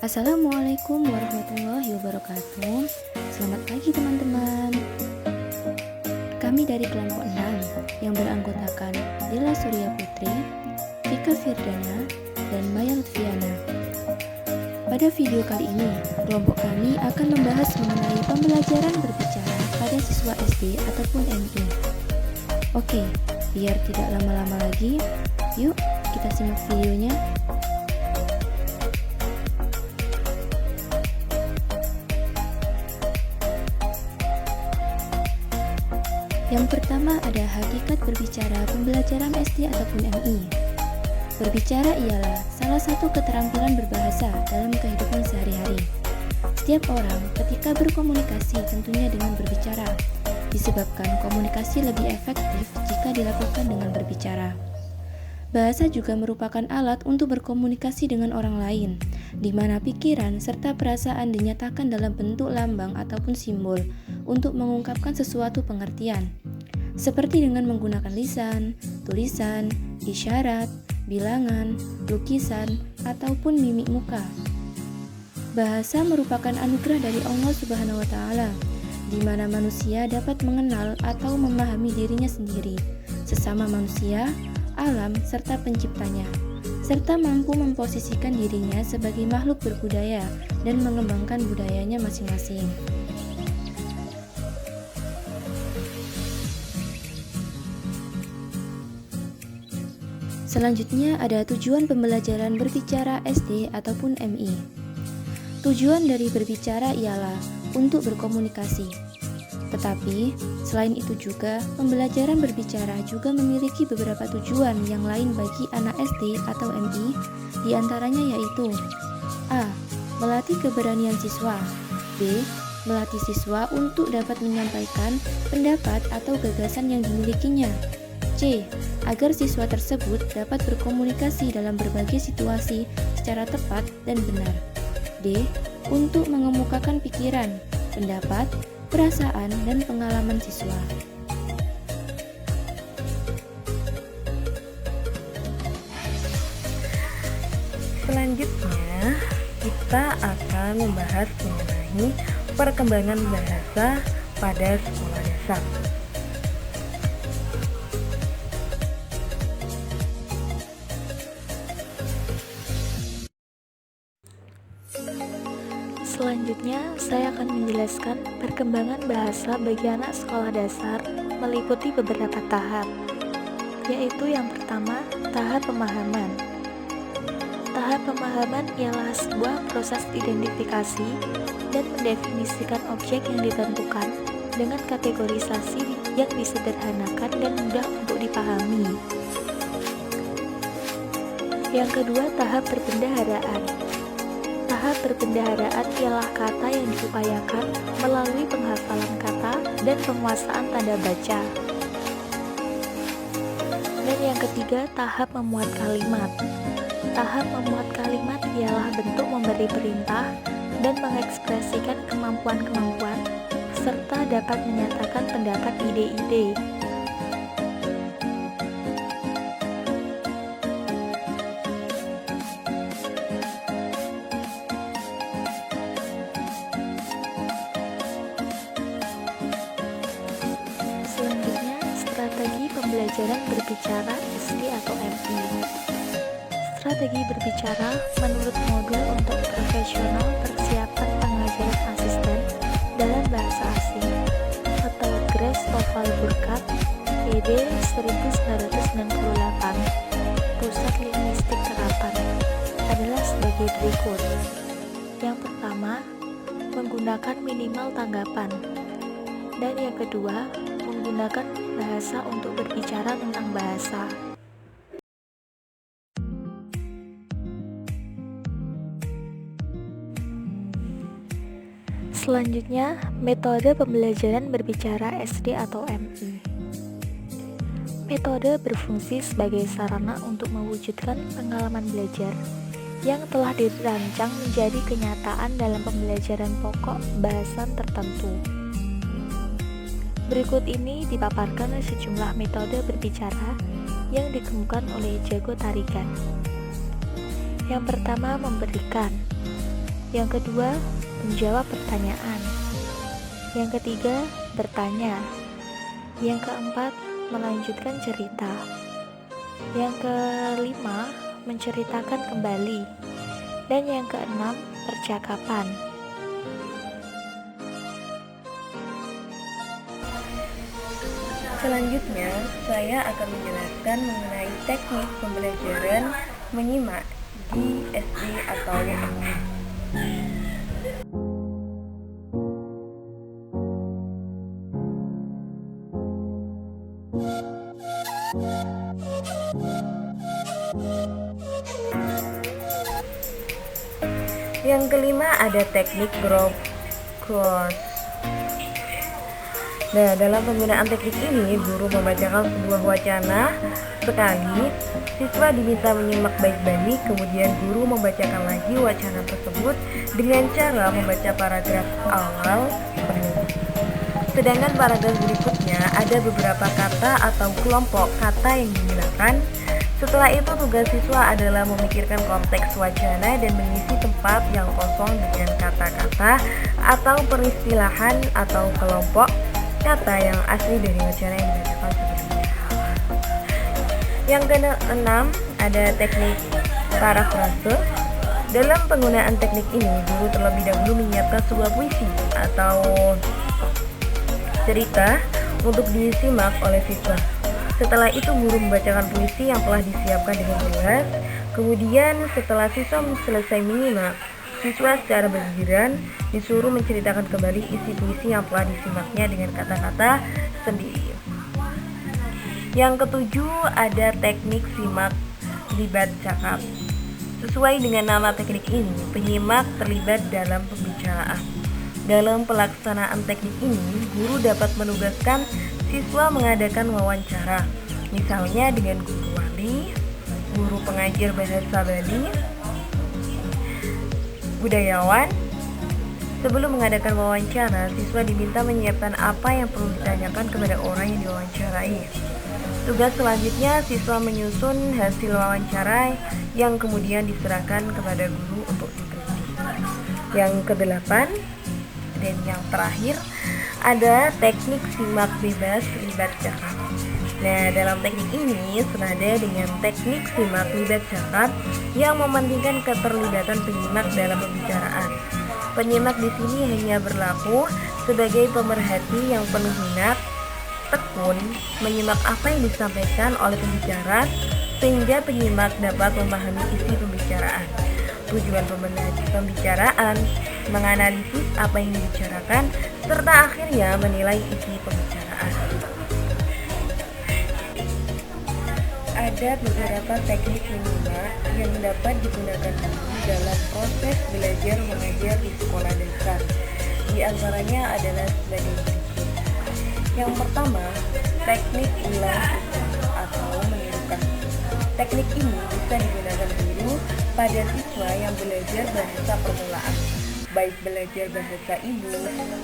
Assalamualaikum warahmatullahi wabarakatuh. Selamat pagi teman-teman. Kami dari kelompok 6 yang beranggotakan Dela Surya Putri, Vika Firdana, dan Maya Lutfiana. Pada video kali ini, kelompok kami akan membahas mengenai pembelajaran berbicara pada siswa SD ataupun MI. Oke, biar tidak lama-lama lagi, yuk kita simak videonya. Yang pertama ada hakikat berbicara pembelajaran SD ataupun MI. Berbicara ialah salah satu keterampilan berbahasa dalam kehidupan sehari-hari. Setiap orang ketika berkomunikasi tentunya dengan berbicara, disebabkan komunikasi lebih efektif jika dilakukan dengan berbicara. Bahasa juga merupakan alat untuk berkomunikasi dengan orang lain, di mana pikiran serta perasaan dinyatakan dalam bentuk lambang ataupun simbol untuk mengungkapkan sesuatu pengertian, seperti dengan menggunakan lisan, tulisan, isyarat, bilangan, lukisan, ataupun mimik muka. Bahasa merupakan anugerah dari Allah Subhanahu wa Ta'ala, di mana manusia dapat mengenal atau memahami dirinya sendiri, sesama manusia, alam, serta penciptanya, serta mampu memposisikan dirinya sebagai makhluk berbudaya dan mengembangkan budayanya masing-masing. Selanjutnya ada tujuan pembelajaran berbicara SD ataupun MI. Tujuan dari berbicara ialah untuk berkomunikasi. Tetapi, selain itu juga, pembelajaran berbicara juga memiliki beberapa tujuan yang lain bagi anak SD atau MI, diantaranya yaitu A. Melatih keberanian siswa. B. Melatih siswa untuk dapat menyampaikan pendapat atau gagasan yang dimilikinya. C. Agar siswa tersebut dapat berkomunikasi dalam berbagai situasi secara tepat dan benar. D. Untuk mengemukakan pikiran, pendapat, perasaan, dan pengalaman siswa. Selanjutnya, kita akan membahas mengenai perkembangan bahasa pada sekolah dasar. Selanjutnya, saya akan menjelaskan perkembangan bahasa bagi anak sekolah dasar meliputi beberapa tahap, yaitu yang pertama, tahap pemahaman. Tahap pemahaman ialah sebuah proses identifikasi dan mendefinisikan objek yang ditentukan dengan kategorisasi yang disederhanakan dan mudah untuk dipahami. Yang kedua, tahap perbendaharaan. Tahap perbendaharaan ialah kata yang diupayakan melalui penghafalan kata dan penguasaan tanda baca. Dan yang ketiga, tahap memuat kalimat. Tahap memuat kalimat ialah bentuk memberi perintah dan mengekspresikan kemampuan-kemampuan serta dapat menyatakan pendapat ide-ide. Selanjutnya, strategi pembelajaran berbicara SD atau MI. Strategi berbicara menurut modul untuk profesional persiapan pengajaran asisten dalam bahasa asing atau Grace Oval Burkhardt ed. 1998, Pusat Linguistik Terapan, adalah sebagai berikut. Yang pertama, menggunakan minimal tanggapan. Dan yang kedua, menggunakan bahasa untuk berbicara tentang bahasa. Selanjutnya, metode pembelajaran berbicara SD atau MI. Metode berfungsi sebagai sarana untuk mewujudkan pengalaman belajar yang telah dirancang menjadi kenyataan dalam pembelajaran pokok bahasan tertentu. Berikut ini dipaparkan sejumlah metode berbicara yang dikemukakan oleh Jago Tarigan. Yang pertama, memberikan. Yang kedua, menjawab pertanyaan. Yang ketiga, bertanya. Yang keempat, melanjutkan cerita. Yang kelima, menceritakan kembali. Dan yang keenam, percakapan. Selanjutnya, saya akan menjelaskan mengenai teknik pembelajaran menyimak di SD atau SMP. Yang kelima ada teknik group cross. Nah, dalam penggunaan teknik ini, guru membacakan sebuah wacana sekali, siswa diminta menyimak baik-baik, kemudian guru membacakan lagi wacana tersebut dengan cara membaca paragraf awal penuh. Sedangkan paragraf berikutnya ada beberapa kata atau kelompok kata yang digunakan. Setelah itu tugas siswa adalah memikirkan konteks wacana dan mengisi tempat yang kosong dengan kata-kata atau peristilahan atau kelompok kata yang asli dari wacana yang dibacakan sebelumnya. Yang keenam ada teknik parafrase. Dalam penggunaan teknik ini, guru terlebih dahulu menyiapkan sebuah puisi atau cerita untuk disimak oleh siswa. Setelah itu guru membacakan puisi yang telah disiapkan dengan jelas. Kemudian setelah siswa selesai menyimak, siswa secara bergiliran disuruh menceritakan kembali isi puisi yang telah disimaknya dengan kata-kata sendiri. Yang ketujuh ada teknik simak libat cakap. Sesuai dengan nama teknik ini, penyimak terlibat dalam pembicaraan. Dalam pelaksanaan teknik ini, guru dapat menugaskan siswa mengadakan wawancara, misalnya dengan guru wali, guru pengajar bahasa Bali, budayawan. Sebelum mengadakan wawancara, siswa diminta menyiapkan apa yang perlu ditanyakan kepada orang yang diwawancarai. Tugas selanjutnya, siswa menyusun hasil wawancara yang kemudian diserahkan kepada guru untuk diteliti. Yang kedelapan dan yang terakhir ada teknik simak bebas libat cakap. Nah, dalam teknik ini senada dengan teknik simak libat cakap yang mementingkan keterlibatan penyimak dalam pembicaraan. Penyimak di sini hanya berlaku sebagai pemerhati yang penuh minat, tekun, menyimak apa yang disampaikan oleh pembicara sehingga penyimak dapat memahami isi pembicaraan. Tujuan pembicaraan menganalisis apa yang dibicarakan serta akhirnya menilai isi pembicaraan. Ada beberapa teknik menyimak yang dapat digunakan guru dalam proses belajar mengajar di sekolah dasar. Di antaranya adalah sebagai berikut. Yang pertama, teknik ulang atau menirukan. Teknik ini bisa digunakan guru pada siswa yang belajar bahasa permulaan, baik belajar bahasa ibu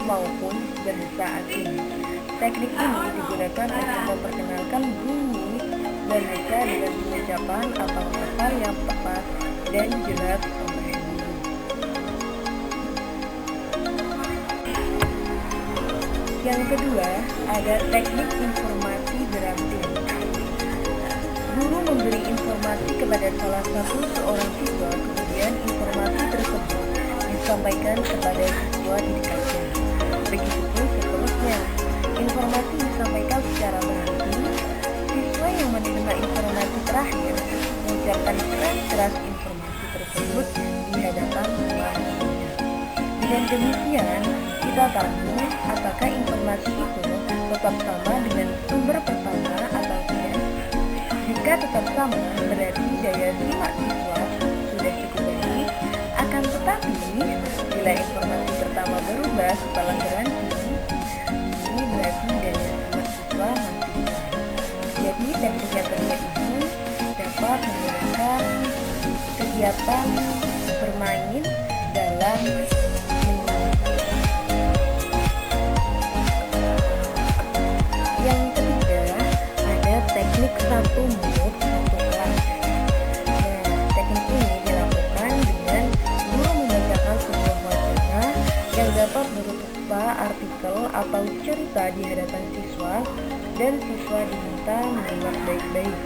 maupun bahasa asing. Teknik ini digunakan untuk memperkenalkan bunyi bahasa dengan pengucapan atau kata yang tepat dan jelas oleh guru. Yang kedua, ada teknik informasi berarti. Guru memberi informasi kepada salah satu seorang siswa, kemudian informasi tersebut disampaikan kepada siswa didekatnya. Begitupun seterusnya, informasi disampaikan secara berarti. Siswa yang menerima informasi terakhir mengucapkan keras informasi tersebut di hadapan semua muridnya. Dengan demikian, kita tahu apakah informasi itu tetap sama dengan sumber pertama atau tidak. Jika tetap sama, berarti daya simak siswa sudah cukup baik. Akan tetapi, bila informasi pertama berubah setelah berhenti, ini berarti daya simak siswa masih baik. Jadi, teknik yang terlihat ini dapat menggunakan kegiatan bermain dalam menyimak. Yang ketiga, ada teknik satu mulut satu kelas. Nah, teknik ini dilakukan dengan guru membacakan sebuah atau cerita di hadapan siswa dan siswa diminta menyimak baik-baik.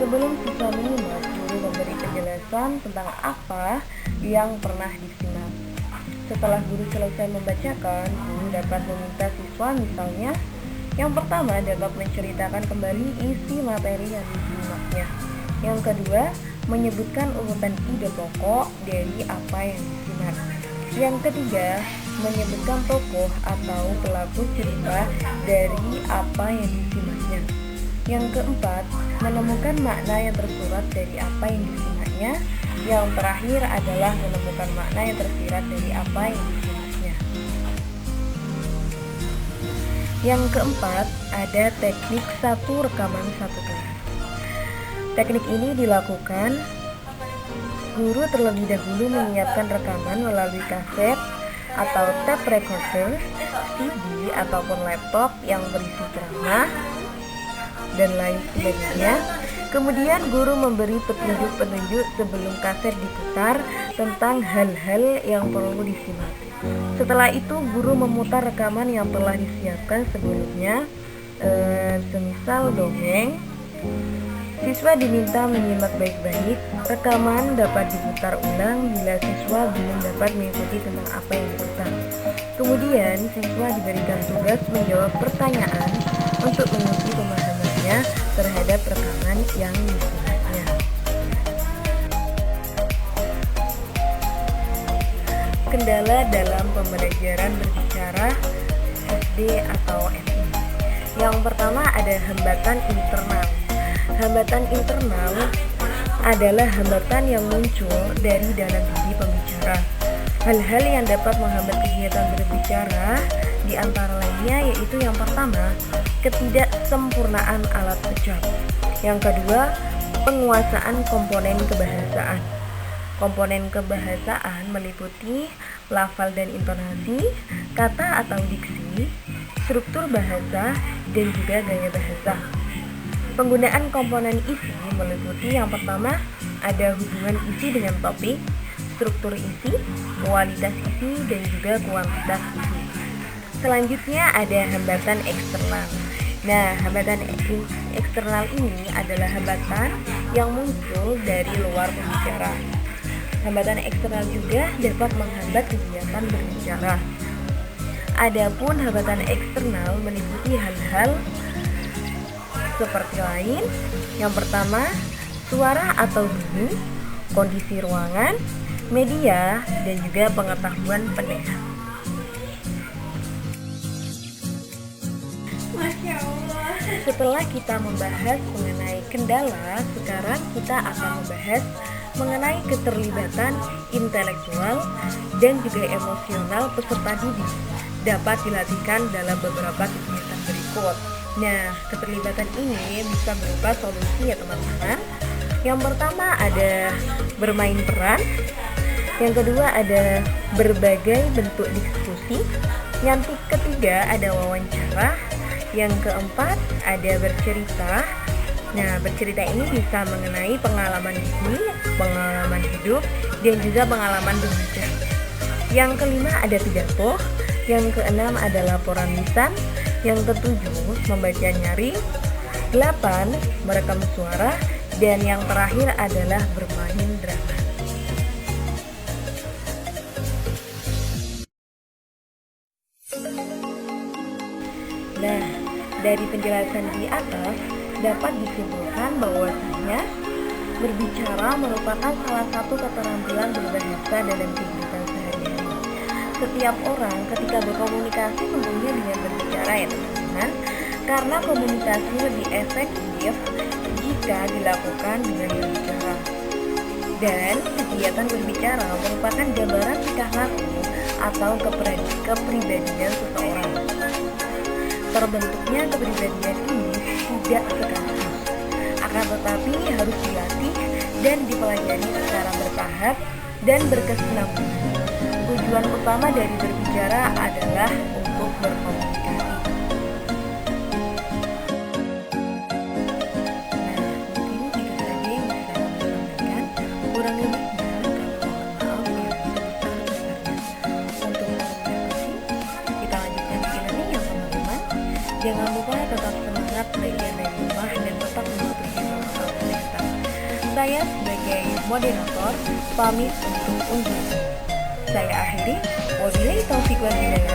Sebelum siswa menyimak, guru memberi penjelasan tentang apa yang pernah disimak. Setelah guru selesai membacakan, guru dapat meminta siswa misalnya yang pertama dapat menceritakan kembali isi materi yang disimaknya. Yang kedua, menyebutkan urutan ide pokok dari apa yang disimak. Yang ketiga, menyebutkan tokoh atau pelaku cerita dari apa yang disimaknya. Yang keempat, menemukan makna yang tersurat dari apa yang disimaknya. Yang terakhir adalah menemukan makna yang tersirat dari apa yang disimaknya. Yang keempat, ada teknik satu rekaman satu kelas. Teknik ini dilakukan guru terlebih dahulu menyiapkan rekaman melalui kaset atau tape recorder, CD ataupun laptop yang berisi ceramah dan lain sebagainya. Kemudian guru memberi petunjuk-petunjuk sebelum kaset diputar tentang hal-hal yang perlu disimak. Setelah itu guru memutar rekaman yang telah disiapkan sebelumnya, semisal dongeng. Siswa diminta menyimak baik-baik. Rekaman dapat diputar ulang bila siswa belum dapat mengikuti tentang apa yang diputar. Kemudian siswa diberikan tugas menjawab pertanyaan untuk menguji pemahamannya terhadap rekaman yang disimaknya. Kendala dalam pembelajaran berbicara SD atau MI. Yang pertama ada hambatan internal. Hambatan internal adalah hambatan yang muncul dari dalam diri pembicara. Hal-hal yang dapat menghambat kegiatan berbicara di antara lainnya yaitu yang pertama, ketidaksempurnaan alat ucap. Yang kedua, penguasaan komponen kebahasaan. Komponen kebahasaan meliputi lafal dan intonasi, kata atau diksi, struktur bahasa, dan juga gaya bahasa. Penggunaan komponen isi meliputi yang pertama, ada hubungan isi dengan topik, struktur isi, kualitas isi, dan juga kuantitas isi. Selanjutnya ada hambatan eksternal. Nah, hambatan eksternal ini adalah hambatan yang muncul dari luar pembicara. Hambatan eksternal juga dapat menghambat kegiatan berbicara. Adapun hambatan eksternal meliputi hal-hal seperti lain. Yang pertama, suara atau bunyi, kondisi ruangan, media, dan juga pengetahuan pendengar. Masya Allah. Setelah kita membahas mengenai kendala, sekarang kita akan membahas mengenai keterlibatan intelektual dan juga emosional peserta didik dapat dilatihkan dalam beberapa kegiatan berikut. Nah, keterlibatan ini bisa berupa solusi ya teman-teman. Yang pertama ada bermain peran. Yang kedua ada berbagai bentuk diskusi. Yang ketiga ada wawancara. Yang keempat ada bercerita. Nah, bercerita ini bisa mengenai pengalaman hidup, dan juga pengalaman berbicara. Yang kelima ada pidato. Yang keenam ada laporan lisan. Yang ketujuh membaca nyaring. 8 merekam suara. Dan yang terakhir adalah bermain drama. Nah, dari penjelasan di atas dapat disimpulkan bahwasanya berbicara merupakan salah satu keterampilan berbahasa dalam kehidupan sehari-hari. Setiap orang ketika berkomunikasi tentunya dengan berbicara ya teman-teman, karena komunikasi lebih efektif jika dilakukan dengan berbicara. Dan kegiatan berbicara merupakan gambaran tingkah laku atau kepribadian seseorang. Terbentuknya kepribadian ini tidak sekaligus, akan tetapi harus dilatih dan dipelajari secara bertahap dan berkesinambungan. Tujuan utama dari berbicara adalah untuk berkomunikasi. Nah, mungkin itu saja yang bisa kami sampaikan. Kurang lebihnya kami mohon maaf yang sebesar-besarnya. Untuk diskusi, kita lanjutkan e-learning yang Saya sebagai moderator pamit untuk undur. Saya akhiri. Wabillahi taufiq wal hidayah.